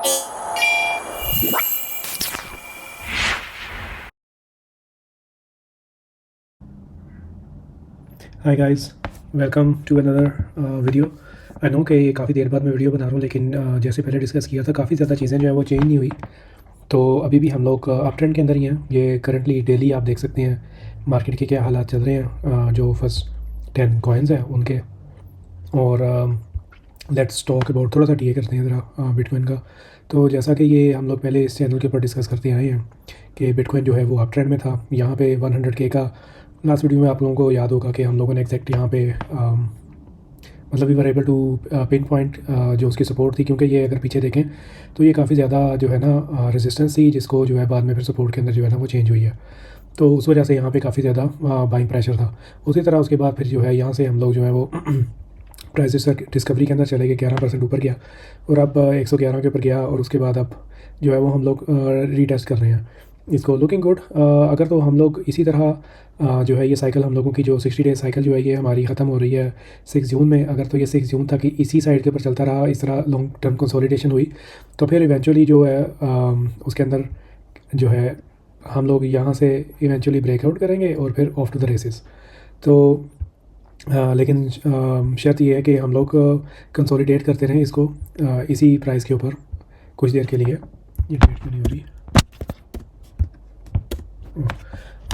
Hi guys, welcome to another video. I know कि काफ़ी देर बाद मैं वीडियो बना रहा हूँ, लेकिन जैसे पहले डिस्कस किया था काफ़ी ज़्यादा चीज़ें जो है वो चेंज नहीं हुई। तो अभी भी हम लोग अप ट्रेंड के अंदर ही हैं। ये करंटली डेली आप देख सकते हैं मार्केट के क्या हालात चल रहे हैं, जो फर्स्ट 10 कॉइन्स हैं उनके। और लेट्स टॉक अबाउट, थोड़ा सा टी करते हैं ज़रा बिटकॉइन का। तो जैसा कि ये हम लोग पहले इस चैनल के ऊपर डिस्कस करते आए हैं कि बिटकॉइन जो है वो अप ट्रेंड में था। यहाँ पे 100K का लास्ट वीडियो में आप लोगों को याद होगा कि हम लोगों ने एग्जैक्ट यहाँ पे मतलब we were able to pinpoint जो उसकी सपोर्ट थी, क्योंकि ये अगर पीछे देखें तो ये काफ़ी ज़्यादा जो है ना रेजिस्टेंस थी, जिसको जो है बाद में फिर सपोर्ट के अंदर जो है ना वो चेंज हुई है। तो उस वजह से यहाँ पे काफ़ी ज़्यादा बाइंग प्रेशर था। उसी तरह उसके बाद फिर जो है यहाँ से हम लोग जो है वो प्राइस डिस्कवरी के अंदर चले गए, 11% ऊपर गया और अब 111 के ऊपर गया। और उसके बाद अब जो है वो हम लोग रीटेस्ट कर रहे हैं इसको, लुकिंग गुड। अगर तो हम लोग इसी तरह जो है ये साइकिल हम लोगों की जो 60 डेज साइकिल जो है ये हमारी ख़त्म हो रही है 6 जून में। अगर तो ये 6 जून तक इसी साइड के ऊपर चलता रहा, इस तरह लॉन्ग टर्म कंसोलिडेशन हुई, तो फिर इवेंचुअली जो है उसके अंदर जो है हम लोग यहाँ से इवेंचुअली ब्रेकआउट करेंगे और फिर ऑफ टू द रेसेस। तो लेकिन शर्त ये है कि हम लोग कंसोलिडेट करते रहें इसको इसी प्राइस के ऊपर कुछ देर के लिए। ये डेट क्यों नहीं हो रही?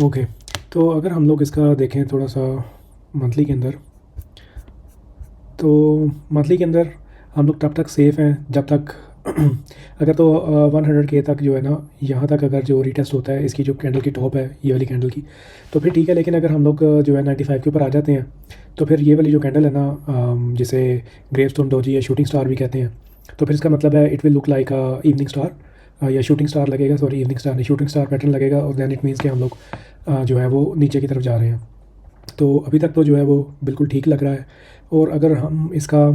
ओके, तो अगर हम लोग इसका देखें थोड़ा सा मंथली के अंदर, तो मंथली के अंदर हम लोग तब तक सेफ़ हैं जब तक अगर तो 100K तक जो है ना, यहाँ तक अगर जो रीटेस्ट होता है इसकी जो कैंडल की टॉप है ये वाली कैंडल की, तो फिर ठीक है। लेकिन अगर हम लोग जो है 95 के ऊपर आ जाते हैं तो फिर ये वाली जो कैंडल है ना, जिसे ग्रेवस्टोन डोजी या शूटिंग स्टार भी कहते हैं, तो फिर इसका मतलब है it will look like evening star या शूटिंग स्टार लगेगा, सॉरी इवनिंग स्टार नहीं, शूटिंग स्टार पैटर्न लगेगा। और दैन इट मीन्स कि हम लोग जो है वो नीचे की तरफ जा रहे हैं। तो अभी तक तो जो है वो बिल्कुल ठीक लग रहा है। और अगर हम इसका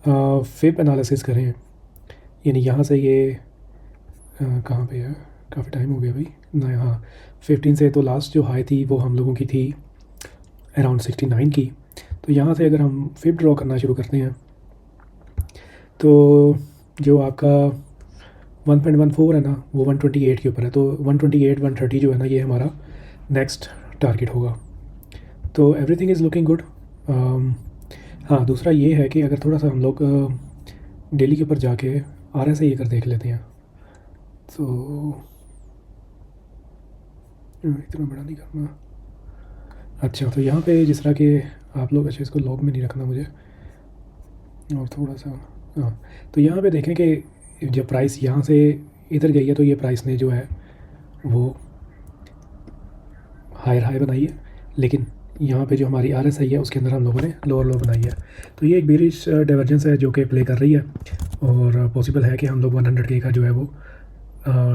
फिब एनालिसिस करें, यानी यहाँ से ये कहाँ पे है, काफ़ी टाइम हो गया भाई ना, हाँ 15 से तो लास्ट जो हाई थी वो हम लोगों की थी अराउंड 69 की। तो यहाँ से अगर हम फिब ड्रॉ करना शुरू करते हैं तो जो आपका 1.14 है ना वो 128 के ऊपर है। तो 128 130 जो है ना ये हमारा नेक्स्ट टारगेट होगा। तो एवरीथिंग इज़ लुकिंग गुड। हाँ, दूसरा ये है कि अगर थोड़ा सा हम लोग डेली के ऊपर जाके RSI ये कर देख लेते हैं, तो इतना बड़ा नहीं करना। अच्छा, तो यहाँ पे जिस तरह के आप लोग, अच्छा इसको लॉग में नहीं रखना मुझे, और थोड़ा सा हाँ, तो यहाँ पे देखें कि जब प्राइस यहाँ से इधर गई है तो ये प्राइस ने जो है वो हायर हाई बनाई है, लेकिन यहाँ पे जो हमारी RSI है उसके अंदर हम लोगों ने लोअर लो बनाई है। तो ये एक बेरिश डाइवर्जेंस है जो कि प्ले कर रही है, और पॉसिबल है कि हम लोग 100K का जो है वो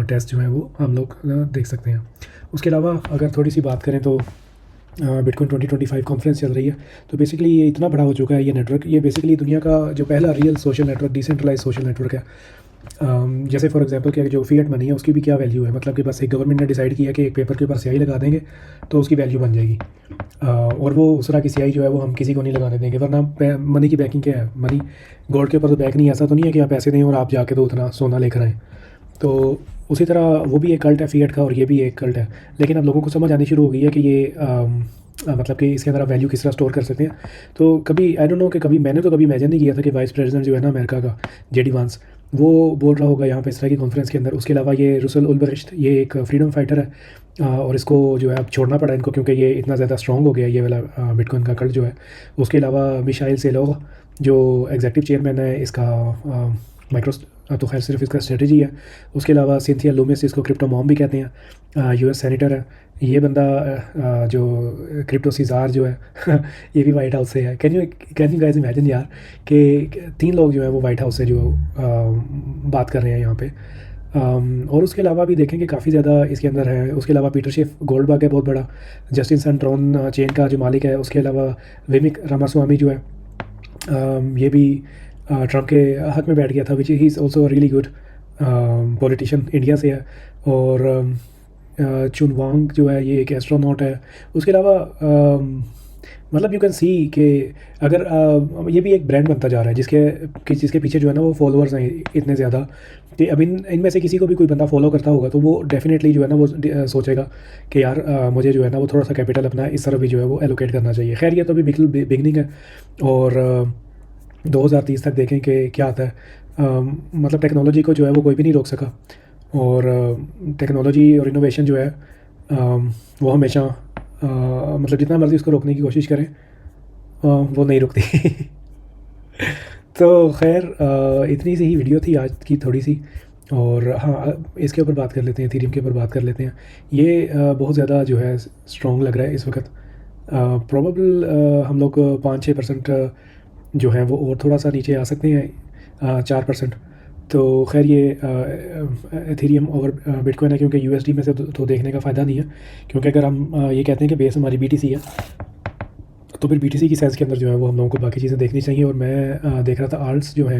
टेस्ट जो है वो हम लोग देख सकते हैं। उसके अलावा अगर थोड़ी सी बात करें तो बिटकॉइन 2025 कॉन्फ्रेंस चल रही है। तो बेसिकली ये इतना बड़ा हो चुका है ये नेटवर्क, ये बेसिकली दुनिया का जो पहला real social network, decentralize social network है। जैसे फॉर एग्जांपल कि जो फिएट मनी है उसकी भी क्या वैल्यू है, मतलब कि बस एक गवर्नमेंट ने डिसाइड किया कि एक पेपर के ऊपर स्याही लगा देंगे तो उसकी वैल्यू बन जाएगी, और वो उस तरह की स्याही जो है वो हम किसी को नहीं लगाने देंगे। वरना मनी की बैकिंग क्या है, मनी गोल्ड के ऊपर तो बैक नहीं, ऐसा तो नहीं है कि आप पैसे दें और आप जाके तो उतना सोना लेकर आएँ। तो उसी तरह वो भी एक कल्ट है फिएट का, और ये भी एक कल्ट है। लेकिन अब लोगों को समझ आनी शुरू हो गई है कि ये मतलब कि इसके अंदर आप वैल्यू किस तरह स्टोर कर सकते हैं। तो कभी आई डोंट नो कि कभी मैंने तो कभी इमेजिन नहीं किया था कि वाइस प्रेसिडेंट जो है ना अमेरिका का, JD वांस, वो बोल रहा होगा यहाँ पे इस तरह की कॉन्फ्रेंस के अंदर। उसके अलावा ये रुसल उल्ब्रिcht, ये एक फ्रीडम फाइटर है, और इसको जो है अब छोड़ना पड़ा इनको क्योंकि ये इतना ज़्यादा स्ट्रॉन्ग हो गया ये वाला बिटकॉइन का कल्ट जो है। उसके अलावा मिशाइल सेलोग जो एग्जीक्यूटिव चेयरमैन है इसका माइक्रो, तो खैर सिर्फ इसका स्ट्रेटजी है। उसके अलावा सिंथिया लूमिस, इसको क्रिप्टो मॉम भी कहते हैं, US सेनेटर है ये बंदा, जो क्रिप्टो सीजार जो है ये भी वाइट हाउस से है। कैन यू गाइस इमेजिन यार कि 3 लोग जो है वो वाइट हाउस से जो बात कर रहे हैं यहाँ पे। और उसके अलावा भी देखें कि काफ़ी ज़्यादा इसके अंदर है। उसके अलावा पीटर शिफ गोल्डबर्ग है बहुत बड़ा, जस्टिन सेंट्रॉन चेन का जो मालिक है। उसके अलावा विवेक रामास्वामी जो है, ये भी ट्रम्प के हक में बैठ गया था, which he is also really good politician, India से है। और चुन वांग जो है ये एक एस्ट्रोनॉट है। उसके अलावा मतलब यू कैन सी कि अगर ये भी एक ब्रांड बनता जा रहा है जिसके पीछे जो है ना वो फॉलोअर्स हैं इतने ज़्यादा कि अब इनमें से किसी को भी कोई बंदा फॉलो करता होगा तो वो डेफिनेटली जो है ना वो सोचेगा कि यार मुझे जो है ना वो थोड़ा सा कैपिटल अपना इस तरफ भी जो है वो एलोकेट करना चाहिए। खैर ये तो अभी बिल्कुल बिगनिंग है और 2030 तक देखें कि क्या आता है। मतलब टेक्नोलॉजी को जो है वो कोई भी नहीं रोक सका और टेक्नोलॉजी और इनोवेशन जो है वो हमेशा मतलब जितना मर्ज़ी उसको रोकने की कोशिश करें वो नहीं रुकती। तो खैर इतनी सी ही वीडियो थी आज की थोड़ी सी। और हाँ इसके ऊपर बात कर लेते हैं, एथेरियम के ऊपर बात कर लेते हैं। ये बहुत ज़्यादा जो है स्ट्रॉन्ग लग रहा है इस वक्त। प्रोबेबल हम लोग 5-6% जो हैं वो और थोड़ा सा नीचे आ सकते हैं, 4%। तो खैर ये एथेरियम और बिटकॉइन है क्योंकि यूएसडी में से तो देखने का फ़ायदा नहीं है, क्योंकि अगर हम ये कहते हैं कि बेस हमारी बीटीसी है तो फिर बीटीसी की सेंस के अंदर जो है वो हम लोगों को बाकी चीज़ें देखनी चाहिए। और मैं देख रहा था आल्ट्स जो है,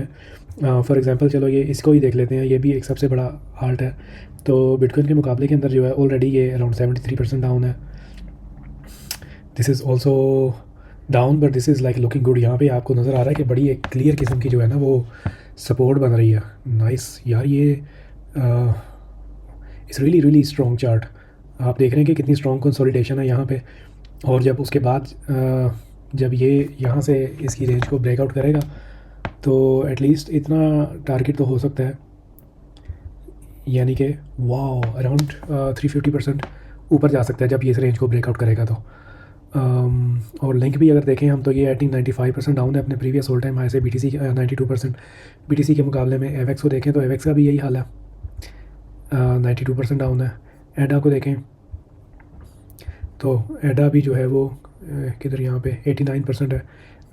फॉर एग्जांपल चलो ये इसको ही देख लेते हैं, ये भी एक सबसे बड़ा आल्ट है। तो बिटकॉइन के मुकाबले के अंदर जो है ऑलरेडी ये अराउंड 73% डाउन है। This is also down but this is like looking good. यहाँ पे आपको नज़र आ रहा है कि बड़ी एक क्लियर किस्म की जो है ना वो सपोर्ट बन रही है। नाइस यार, ये it's really really strong chart. आप देख रहे हैं कि कितनी स्ट्रॉन्ग कंसोलिडेशन है यहाँ पे। और जब उसके बाद जब ये यहाँ से इसकी रेंज को ब्रेकआउट करेगा तो एटलीस्ट इतना टारगेट तो हो सकता है, यानी कि वाओ अराउंड 350% ऊपर जा सकता है जब ये इस रेंज को ब्रेकआउट करेगा तो। और लिंक भी अगर देखें हम तो ये आई थिंक 95% डाउन है अपने प्रीवियस ऑल टाइम हाई से। बीटीसी 92%। बीटीसी के मुकाबले में एवेक्स को देखें तो एवेक्स का भी यही हाल है, 92% डाउन है। एडा को देखें तो एडा भी जो है वो किधर यहाँ पे 89% है।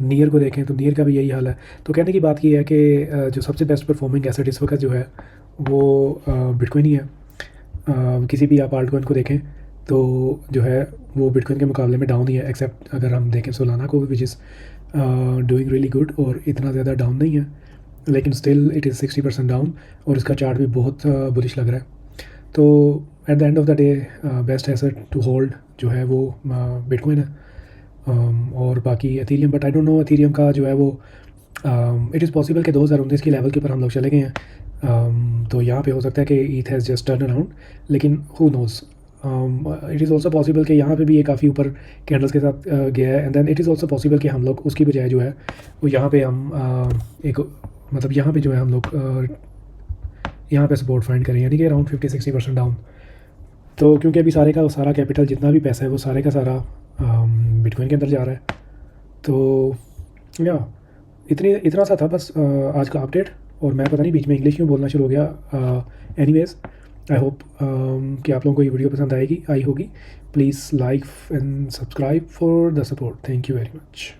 नियर को देखें तो नियर का भी यही हाल है। तो कहने की बात ये है कि जो सबसे बेस्ट परफॉर्मिंग एसेट इस वक्त जो है वो बिटकॉइन ही है। किसी भी आप आल्टकॉइन को देखें तो जो है वो बिटकॉइन के मुकाबले में डाउन ही है, एक्सेप्ट अगर हम देखें सोलाना को which is doing really good और इतना ज़्यादा डाउन नहीं है, लेकिन स्टिल इट इज़ 60% डाउन और इसका चार्ट भी बहुत बुलिश लग रहा है। तो at the end of the day best asset to hold जो है वो बिटकॉइन है और बाकी Ethereum. But I don't know Ethereum का जो है वो इट इज़ पॉसिबल कि 2019 के लेवल के ऊपर हम लोग चले गए हैं। तो यहाँ पे हो सकता है कि ईथ हैज़ जस्ट टर्न अराउंड, लेकिन who nose. It is also possible कि यहाँ पे भी ये काफ़ी ऊपर कैंडल्स के साथ गया है। And then it is also possible कि हम लोग उसकी बजाय जो है वो यहाँ पे हम एक मतलब यहाँ पे जो है हम लोग यहाँ पे सपोर्ट फाइंड करें, यानी कि अराउंड 50-60% डाउन। तो क्योंकि अभी सारे का सारा कैपिटल जितना भी पैसा है वो सारे का सारा बिटकॉइन के अंदर जा रहा है। तो या इतना सा था बस आज का अपडेट। और मैं पता नहीं बीच में इंग्लिश क्यों बोलना शुरू हो गया। एनीवेज आई होप कि आप लोगों को ये वीडियो पसंद आई होगी। Please like and subscribe for the support. Thank you very much.